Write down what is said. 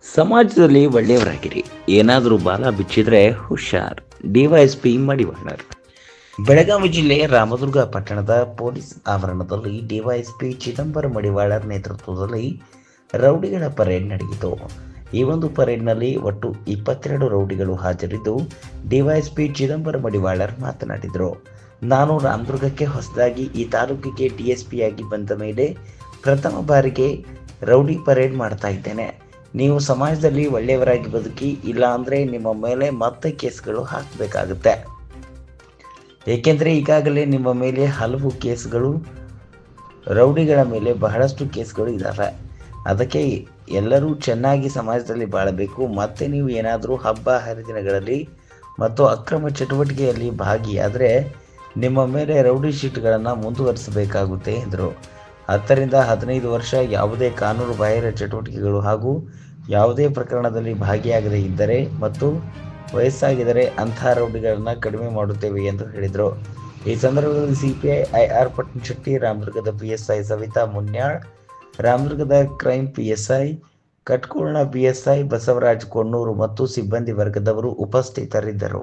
ಸಮಾಜದಲ್ಲಿ ಒಳ್ಳೆಯವರಾಗಿರಿ. ಏನಾದರೂ ಬಾಲ ಬಿಚ್ಚಿದ್ರೆ ಹುಷಾರ್. ಡಿವೈಎಸ್ಪಿ ಮಡಿವಾಳರ್. ಬೆಳಗಾವಿ ಜಿಲ್ಲೆ ರಾಮದುರ್ಗ ಪಟ್ಟಣದ ಪೊಲೀಸ್ ಆವರಣದಲ್ಲಿ ಡಿವೈಎಸ್ಪಿ ಚಿದಂಬರ ಮಡಿವಾಳರ್ ನೇತೃತ್ವದಲ್ಲಿ ರೌಡಿಗಳ ಪರೇಡ್ ನಡೆಯಿತು. ಈ ಒಂದು ಪರೇಡ್ನಲ್ಲಿ ಒಟ್ಟು 22 ರೌಡಿಗಳು ಹಾಜರಿದ್ದು, ಡಿವೈಎಸ್ಪಿ ಚಿದಂಬರ ಮಡಿವಾಳರ್ ಮಾತನಾಡಿದರು. ನಾನು ರಾಮದುರ್ಗಕ್ಕೆ ಹೊಸದಾಗಿ ಈ ತಾಲೂಕಿಗೆ ಡಿಎಸ್ಪಿಯಾಗಿ ಬಂದ ಮೇಲೆ ಪ್ರಥಮ ಬಾರಿಗೆ ರೌಡಿ ಪರೇಡ್ ಮಾಡ್ತಾ ಇದ್ದೇನೆ. ನೀವು ಸಮಾಜದಲ್ಲಿ ಒಳ್ಳೆಯವರಾಗಿ ಬದುಕಿ, ಇಲ್ಲ ಅಂದರೆ ನಿಮ್ಮ ಮೇಲೆ ಮತ್ತೆ ಕೇಸ್ಗಳು ಹಾಕಬೇಕಾಗುತ್ತೆ. ಏಕೆಂದರೆ ಈಗಾಗಲೇ ನಿಮ್ಮ ಮೇಲೆ ಹಲವು ಕೇಸ್ಗಳು, ರೌಡಿಗಳ ಮೇಲೆ ಬಹಳಷ್ಟು ಕೇಸ್ಗಳು ಇದ್ದಾವೆ. ಅದಕ್ಕೆ ಎಲ್ಲರೂ ಚೆನ್ನಾಗಿ ಸಮಾಜದಲ್ಲಿ ಬಾಳಬೇಕು. ಮತ್ತೆ ನೀವು ಏನಾದರೂ ಹಬ್ಬ ಹರಿದಿನಗಳಲ್ಲಿ ಮತ್ತು ಅಕ್ರಮ ಚಟುವಟಿಕೆಯಲ್ಲಿ ಭಾಗಿಯಾದರೆ ನಿಮ್ಮ ಮೇಲೆ ರೌಡಿ ಶೀಟ್ಗಳನ್ನು ಮುಂದುವರಿಸಬೇಕಾಗುತ್ತೆ ಎಂದರು. 10 ರಿಂದ 15 ವರ್ಷ ಯಾವುದೇ ಕಾನೂನು ಬಾಹಿರ ಚಟುವಟಿಕೆಗಳು ಹಾಗೂ ಯಾವುದೇ ಪ್ರಕರಣದಲ್ಲಿ ಭಾಗಿಯಾಗದೇ ಇದ್ದರೆ ಮತ್ತು ವಯಸ್ಸಾಗಿದ್ದರೆ ಅಂತಹ ರೌಡಿಗಳನ್ನು ಕಡಿಮೆ ಮಾಡುತ್ತೇವೆ ಎಂದು ಹೇಳಿದರು. ಈ ಸಂದರ್ಭದಲ್ಲಿ ಸಿಪಿಐ IR ಪಟ್ಟಣಶೆಟ್ಟಿ, ರಾಮದುರ್ಗದ PSI ಸವಿತಾ ಮುನ್ಯಾಳ್, ರಾಮದುರ್ಗದ ಕ್ರೈಮ್ PSI ಕಟ್ಕೋಳ್ನ PSI ಬಸವರಾಜ್ ಕೊಣ್ಣೂರು ಮತ್ತು ಸಿಬ್ಬಂದಿ ವರ್ಗದವರು ಉಪಸ್ಥಿತರಿದ್ದರು.